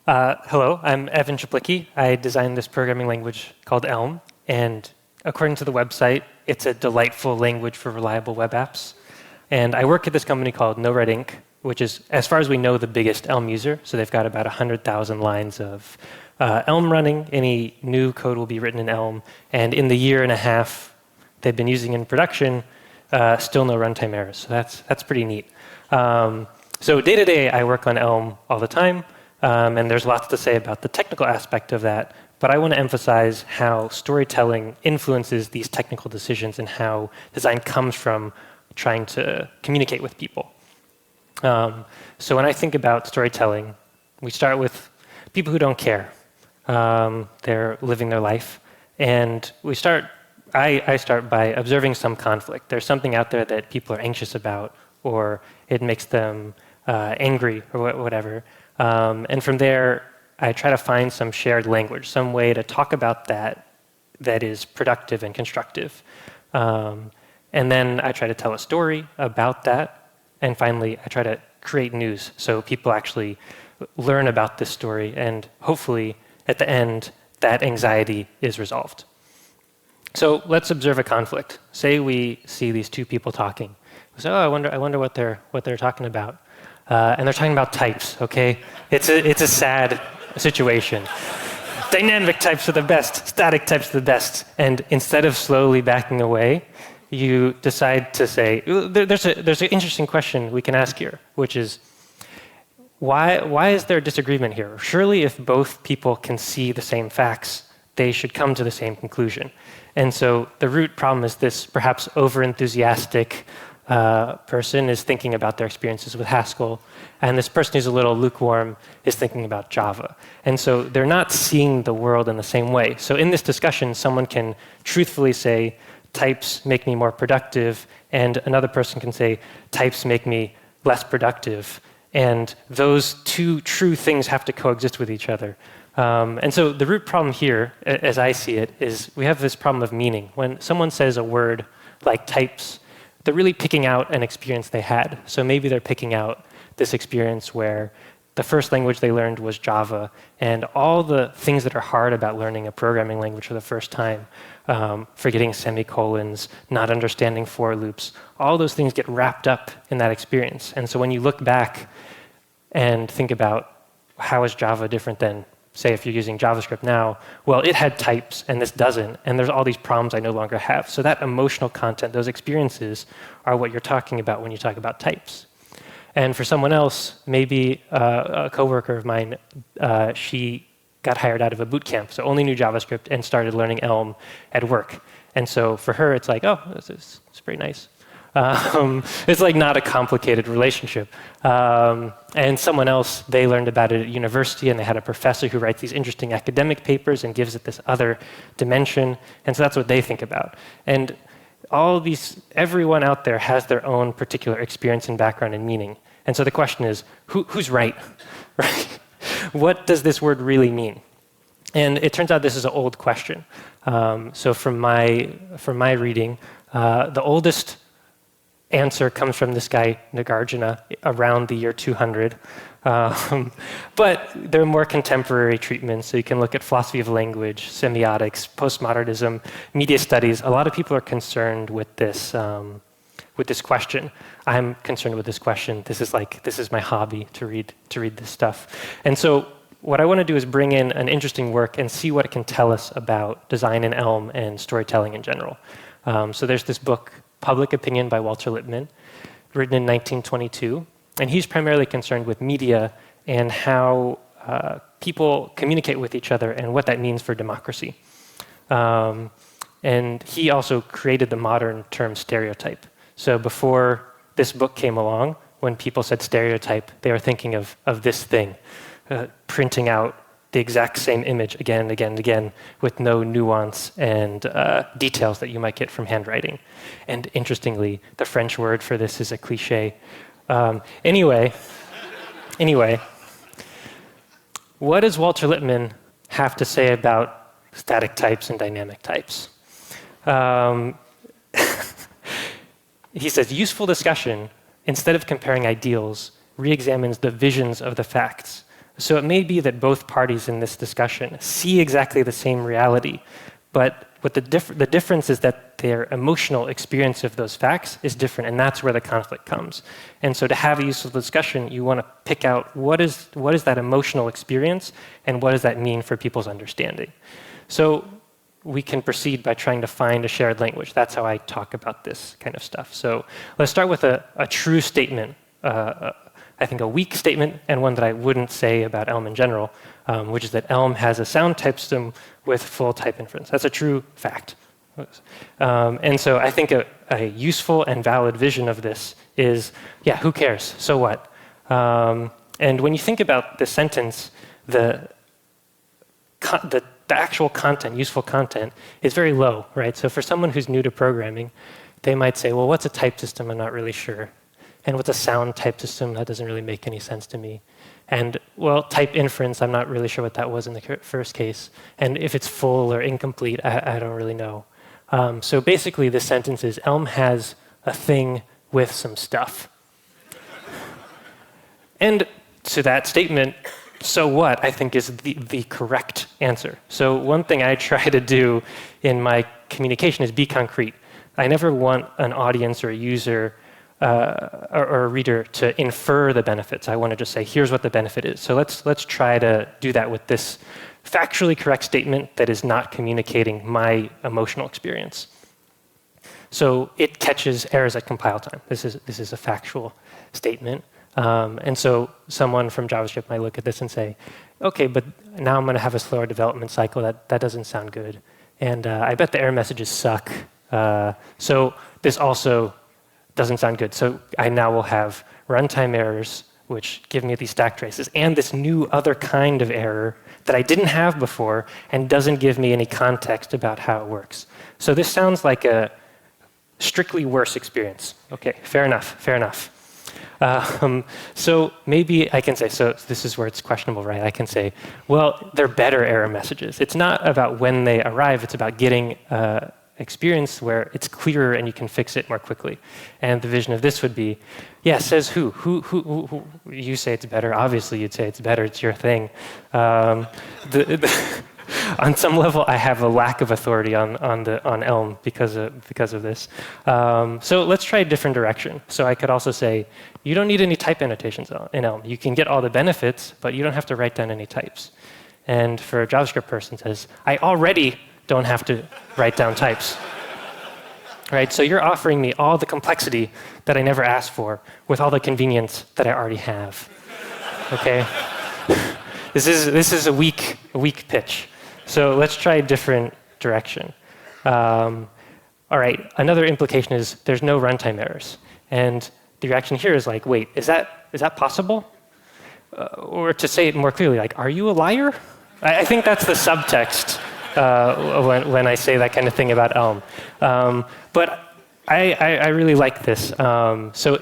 Hello, I'm Evan Czaplicki. I designed this programming language called Elm, and according to the website, it's a delightful language for reliable web apps. And I work at this company called No Red Ink, which is, as far as we know, the biggest Elm user. So they've got about 100,000 lines of Elm running. Any new code will be written in Elm. And in the year and a half they've been using in production, still no runtime errors. So that's pretty neat. So day to day, I work on Elm all the time. And there's lots to say about the technical aspect of that. But I want to emphasize how storytelling influences these technical decisions and how design comes from trying to communicate with people. So when I think about storytelling, we start with people who don't care. They're living their life. And I start by observing some conflict. There's something out there that people are anxious about, or it makes them angry, or whatever. And from there, I try to find some shared language, some way to talk about that is productive and constructive. And then I try to tell a story about that. And finally, I try to create news so people actually learn about this story. And hopefully, at the end, that anxiety is resolved. So let's observe a conflict. Say we see these two people talking. We say, oh, I wonder what they're talking about. And they're talking about types, okay? It's a sad situation. Dynamic types are the best. Static types are the best. And instead of slowly backing away, you decide to say, there's an interesting question we can ask here, which is, why is there a disagreement here? Surely if both people can see the same facts, they should come to the same conclusion. And so the root problem is this perhaps over-enthusiastic person is thinking about their experiences with Haskell, and this person who's a little lukewarm is thinking about Java. And so they're not seeing the world in the same way. So in this discussion, someone can truthfully say, types make me more productive, and another person can say, types make me less productive. And those two true things have to coexist with each other. And so the root problem here, as I see it, is we have this problem of meaning. When someone says a word like types, they're really picking out an experience they had. So maybe they're picking out this experience where the first language they learned was Java, and all the things that are hard about learning a programming language for the first time, forgetting semicolons, not understanding for loops, all those things get wrapped up in that experience. And so when you look back and think about how is Java different than, say, if you're using JavaScript now, well, it had types and this doesn't, and there's all these problems I no longer have. So that emotional content, those experiences are what you're talking about when you talk about types. And for someone else, maybe a coworker of mine, she got hired out of a boot camp, so only knew JavaScript and started learning Elm at work. And so for her, it's like, oh, it's pretty nice. It's like not a complicated relationship. And someone else, they learned about it at university, and they had a professor who writes these interesting academic papers and gives it this other dimension. And so that's what they think about. And everyone out there has their own particular experience and background and meaning. And so the question is, who's right? Right? What does this word really mean? And it turns out this is an old question. So from my reading, the oldest answer comes from this guy, Nagarjuna, around the year 200. But there are more contemporary treatments. So you can look at philosophy of language, semiotics, postmodernism, media studies. A lot of people are concerned with this question. I'm concerned with this question. This is my hobby to read this stuff. And so what I want to do is bring in an interesting work and see what it can tell us about design in Elm and storytelling in general. So there's this book, Public Opinion by Walter Lippmann, written in 1922. And he's primarily concerned with media and how people communicate with each other and what that means for democracy. And he also created the modern term stereotype. So before this book came along, when people said stereotype, they were thinking of this thing, printing out the exact same image again and again and again with no nuance and details that you might get from handwriting. And interestingly, the French word for this is a cliche. Anyway, what does Walter Lippmann have to say about static types and dynamic types? He says, useful discussion, instead of comparing ideals, re-examines the visions of the facts. So it may be that both parties in this discussion see exactly the same reality, but what the difference is that their emotional experience of those facts is different, and that's where the conflict comes. And so to have a useful discussion, you want to pick out what is that emotional experience, and what does that mean for people's understanding. So we can proceed by trying to find a shared language. That's how I talk about this kind of stuff. So let's start with a true statement, I think a weak statement, and one that I wouldn't say about Elm in general, which is that Elm has a sound type system with full type inference. That's a true fact. And so I think a useful and valid vision of this is, yeah, who cares? So what? And when you think about the sentence, the actual content, useful content, is very low, right? So for someone who's new to programming, they might say, well, what's a type system? I'm not really sure. And what's a sound type system? That doesn't really make any sense to me. And, well, type inference, I'm not really sure what that was in the first case. And if it's full or incomplete, I don't really know. So basically, this sentence is, Elm has a thing with some stuff. And to that statement, so what, I think is the correct answer. So one thing I try to do in my communication is be concrete. I never want an audience or a user or a reader to infer the benefits. I want to just say, here's what the benefit is. So let's try to do that with this factually correct statement that is not communicating my emotional experience. So it catches errors at compile time. This is a factual statement. And so someone from JavaScript might look at this and say, okay, but now I'm going to have a slower development cycle. That doesn't sound good. And I bet the error messages suck. So this also doesn't sound good. So I now will have runtime errors, which give me these stack traces, and this new other kind of error that I didn't have before and doesn't give me any context about how it works. So this sounds like a strictly worse experience. Okay, fair enough, fair enough. So maybe I can say, so this is where it's questionable, right? I can say, well, they're better error messages. It's not about when they arrive, it's about getting experience where it's clearer and you can fix it more quickly. And the vision of this would be, yeah, says who? Who? You say it's better. Obviously, you'd say it's better. It's your thing. On some level, I have a lack of authority on Elm because of this. So let's try a different direction. So I could also say, you don't need any type annotations in Elm. You can get all the benefits, but you don't have to write down any types. And for a JavaScript person says, I already don't have to write down types. Right? So you're offering me all the complexity that I never asked for with all the convenience that I already have. Okay? This is a weak pitch. So let's try a different direction. All right, another implication is there's no runtime errors. And the reaction here is like, wait, is that possible? Or to say it more clearly, like, are you a liar? I think that's the subtext when I say that kind of thing about Elm. But I really like this. So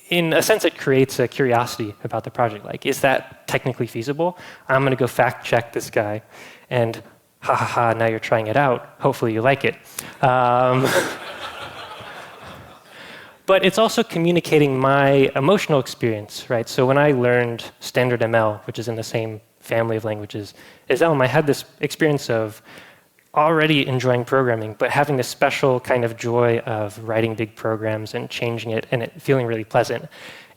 in a sense, it creates a curiosity about the project. Like, is that technically feasible? I'm going to go fact check this guy. And ha ha ha, now you're trying it out. Hopefully you like it. But it's also communicating my emotional experience, right? So when I learned standard ML, which is in the same family of languages as Elm, I had this experience of already enjoying programming, but having this special kind of joy of writing big programs and changing it and it feeling really pleasant.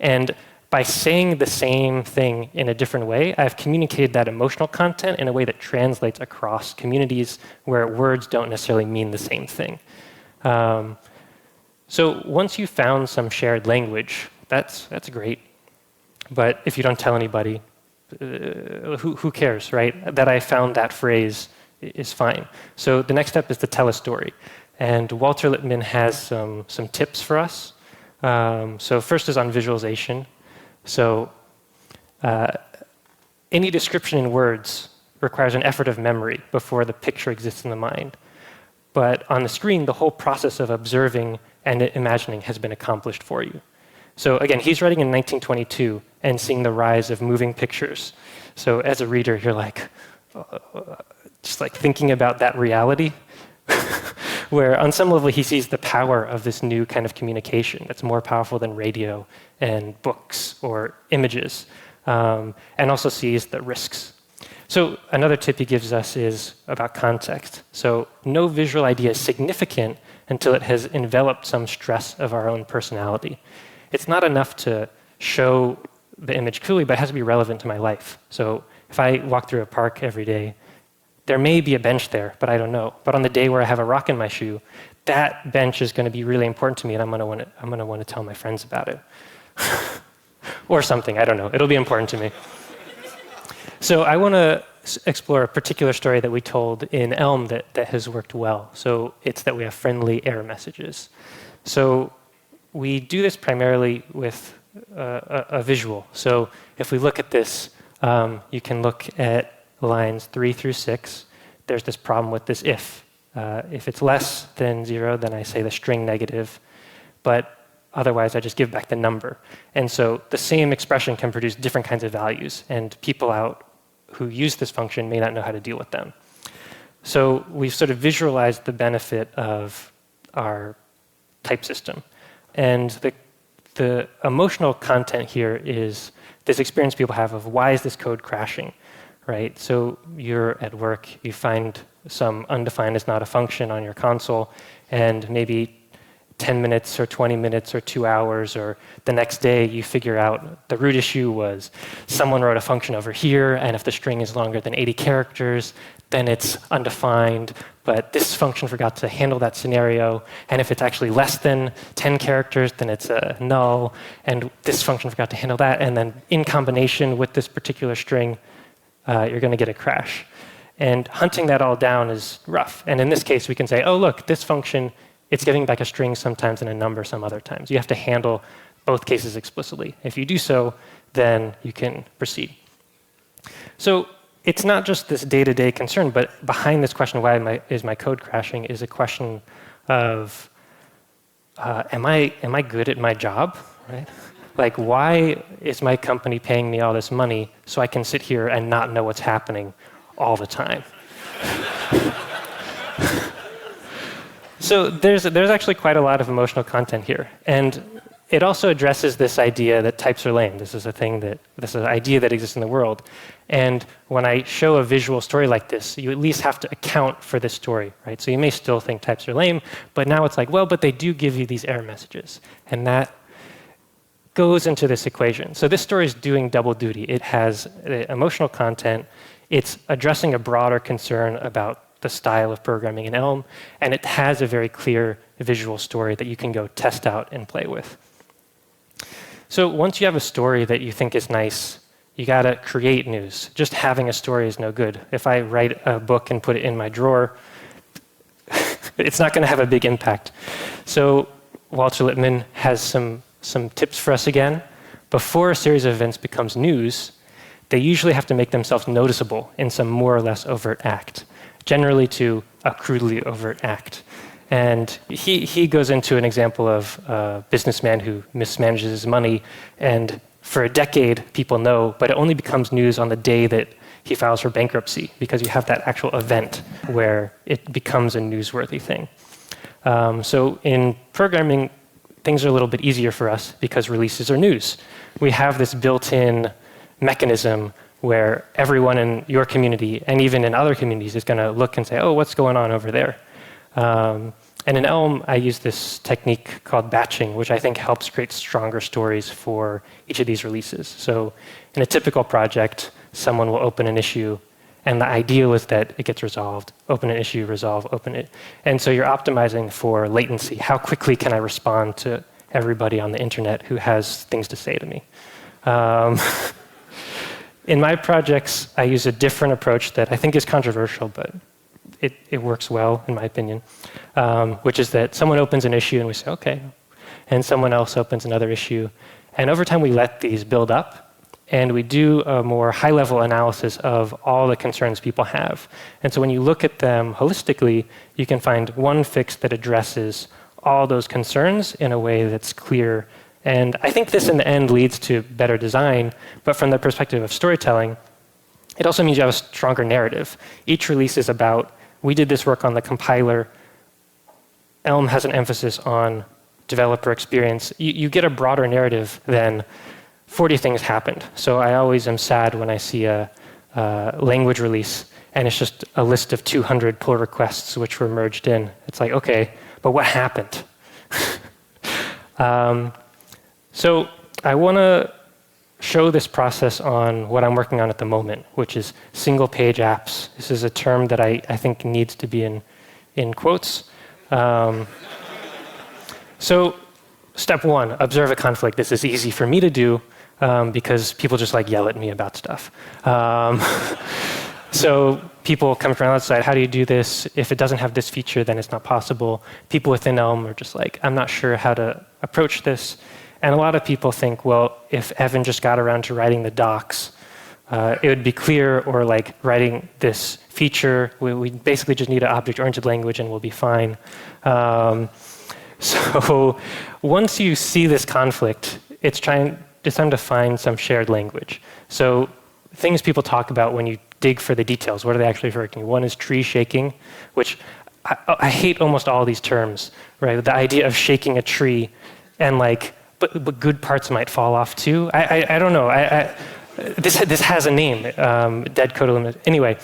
And by saying the same thing in a different way, I've communicated that emotional content in a way that translates across communities where words don't necessarily mean the same thing. So once you've found some shared language, that's great. But if you don't tell anybody, who cares, right? That I found that phrase is fine. So the next step is to tell a story. And Walter Lippmann has some tips for us. So first is on visualization. So any description in words requires an effort of memory before the picture exists in the mind. But on the screen, the whole process of observing and imagining has been accomplished for you. So again, he's writing in 1922 and seeing the rise of moving pictures. So as a reader, you're like, just like thinking about that reality, where on some level he sees the power of this new kind of communication that's more powerful than radio and books or images. and also sees the risks. So another tip he gives us is about context. So no visual idea is significant until it has enveloped some stress of our own personality. It's not enough to show the image clearly, but it has to be relevant to my life. So if I walk through a park every day, there may be a bench there, but I don't know. But on the day where I have a rock in my shoe, that bench is going to be really important to me, and I'm going to want to tell my friends about it. Or something, I don't know. It'll be important to me. So I want to explore a particular story that we told in Elm that has worked well. So it's that we have friendly error messages. So we do this primarily with a visual. So if we look at this, you can look at lines 3 through 6. There's this problem with this if. If it's less than 0, then I say the string negative. But otherwise, I just give back the number. And so the same expression can produce different kinds of values. And people out who use this function may not know how to deal with them. So we've sort of visualized the benefit of our type system. And the emotional content here is this experience people have of why is this code crashing, right? So you're at work, you find some undefined is not a function on your console, and maybe 10 minutes or 20 minutes or 2 hours, or the next day you figure out the root issue was someone wrote a function over here, and if the string is longer than 80 characters, then it's undefined, but this function forgot to handle that scenario, and if it's actually less than 10 characters, then it's a null, and this function forgot to handle that, and then in combination with this particular string, you're going to get a crash. And hunting that all down is rough. And in this case, we can say, oh, look, this function, it's giving back a string sometimes and a number some other times. You have to handle both cases explicitly. If you do so, then you can proceed. So it's not just this day-to-day concern, but behind this question, why is my code crashing, is a question of, am I good at my job, right? Like, why is my company paying me all this money so I can sit here and not know what's happening all the time? So there's actually quite a lot of emotional content here. And it also addresses this idea that types are lame. This is an idea that exists in the world. And when I show a visual story like this, you at least have to account for this story, right? So you may still think types are lame, but now it's like, well, but they do give you these error messages. And that goes into this equation. So this story is doing double duty. It has emotional content. It's addressing a broader concern about the style of programming in Elm, and it has a very clear visual story that you can go test out and play with. So once you have a story that you think is nice, you got to create news. Just having a story is no good. If I write a book and put it in my drawer, it's not going to have a big impact. So Walter Lippmann has some tips for us again. Before a series of events becomes news, they usually have to make themselves noticeable in some more or less overt act, generally to a crudely overt act. And he goes into an example of a businessman who mismanages his money, and for a decade people know, but it only becomes news on the day that he files for bankruptcy, because you have that actual event where it becomes a newsworthy thing. So in programming, things are a little bit easier for us because releases are news. We have this built-in mechanism where everyone in your community and even in other communities is going to look and say, oh, what's going on over there? And in Elm, I use this technique called batching, which I think helps create stronger stories for each of these releases. So in a typical project, someone will open an issue, and the ideal is that it gets resolved. Open an issue, resolve, open it. And so you're optimizing for latency. How quickly can I respond to everybody on the internet who has things to say to me? In my projects, I use a different approach that I think is controversial, but it works well, in my opinion, which is that someone opens an issue and we say, OK, and someone else opens another issue. And over time, we let these build up, and we do a more high-level analysis of all the concerns people have. And so when you look at them holistically, you can find one fix that addresses all those concerns in a way that's clear. And I think this, in the end, leads to better design. But from the perspective of storytelling, it also means you have a stronger narrative. Each release is about, we did this work on the compiler. Elm has an emphasis on developer experience. You get a broader narrative than 40 things happened. So I always am sad when I see a language release and it's just a list of 200 pull requests which were merged in. It's like, okay, but what happened? So I want to show this process on what I'm working on at the moment, which is single-page apps. This is a term that I think needs to be in quotes. So step one, observe a conflict. This is easy for me to do because people just like yell at me about stuff. So people come from outside, how do you do this? If it doesn't have this feature, then it's not possible. People within Elm are just like, I'm not sure how to approach this. And a lot of people think, well, if Evan just got around to writing the docs, it would be clear, or like writing this feature, we basically just need an object-oriented language and we'll be fine. So once you see this conflict, it's time to find some shared language. So things people talk about when you dig for the details, what are they actually referring to? One is tree shaking, which I hate almost all these terms, right? The idea of shaking a tree and like, but good parts might fall off too. I don't know. This has a name, dead code elimination. Anyway,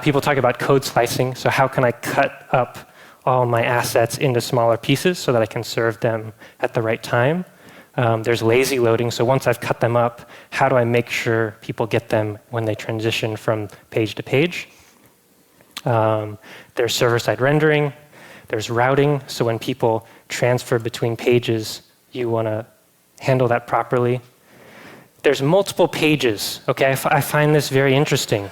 people talk about code slicing. So how can I cut up all my assets into smaller pieces so that I can serve them at the right time? There's lazy loading. So once I've cut them up, how do I make sure people get them when they transition from page to page? There's server-side rendering. There's routing. So when people transfer between pages, you want to handle that properly. There's multiple pages. Okay, I find this very interesting.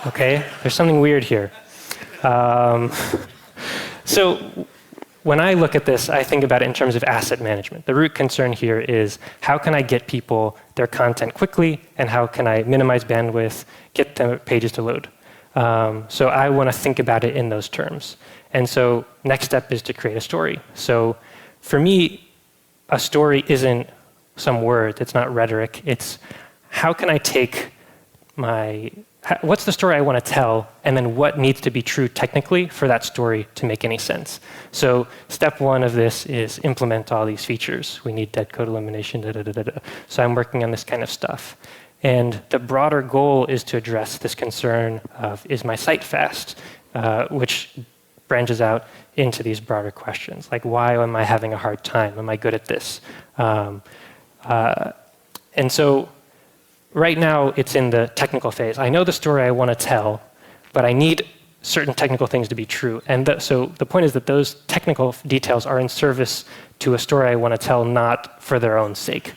Okay, there's something weird here. So when I look at this, I think about it in terms of asset management. The root concern here is how can I get people their content quickly, and how can I minimize bandwidth, get the pages to load? So I want to think about it in those terms. And so next step is to create a story. So for me, a story isn't some words. It's not rhetoric. It's how can I take what's the story I want to tell, and then what needs to be true technically for that story to make any sense. So step one of this is implement all these features. We need dead code elimination, So I'm working on this kind of stuff. And the broader goal is to address this concern of, is my site fast? Which branches out into these broader questions, like why am I having a hard time? Am I good at this? And so right now it's in the technical phase. I know the story I want to tell, but I need certain technical things to be true. And so the point is that those technical details are in service to a story I want to tell, not for their own sake.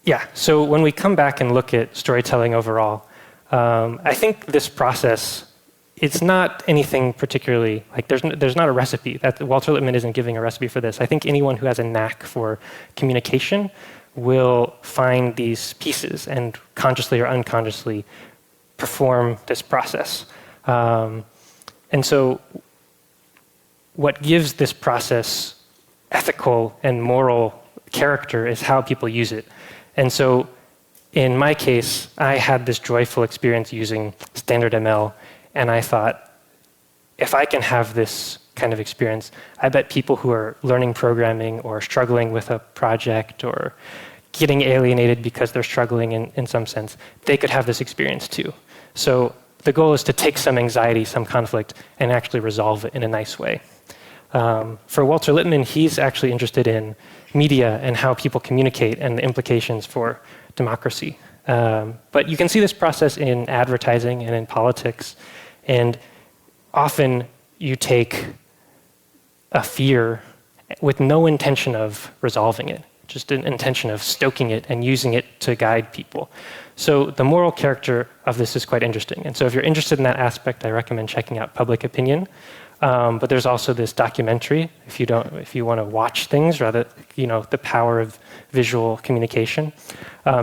Yeah, so when we come back and look at storytelling overall, I think this process, it's not anything particularly, like there's not a recipe. Walter Lippmann isn't giving a recipe for this. I think anyone who has a knack for communication will find these pieces and consciously or unconsciously perform this process. And so what gives this process ethical and moral character is how people use it. And so in my case, I had this joyful experience using standard ML, and I thought, if I can have this kind of experience, I bet people who are learning programming or struggling with a project or getting alienated because they're struggling in some sense, they could have this experience too. So the goal is to take some anxiety, some conflict, and actually resolve it in a nice way. For Walter Lippmann, he's actually interested in media and how people communicate and the implications for democracy. But you can see this process in advertising and in politics. And often you take a fear with no intention of resolving it, just an intention of stoking it and using it to guide people. So the moral character of this is quite interesting. And so if you're interested in that aspect, I recommend checking out Public Opinion. But there's also this documentary, if you want to watch things, rather, the power of visual communication,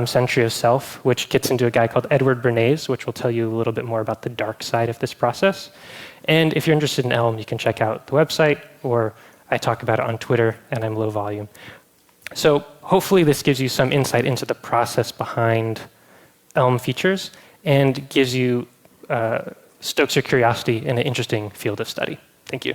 Century of Self, which gets into a guy called Edward Bernays, which will tell you a little bit more about the dark side of this process. And if you're interested in Elm, you can check out the website, or I talk about it on Twitter, and I'm low volume. So hopefully this gives you some insight into the process behind Elm features and gives you stokes your curiosity in an interesting field of study. Thank you.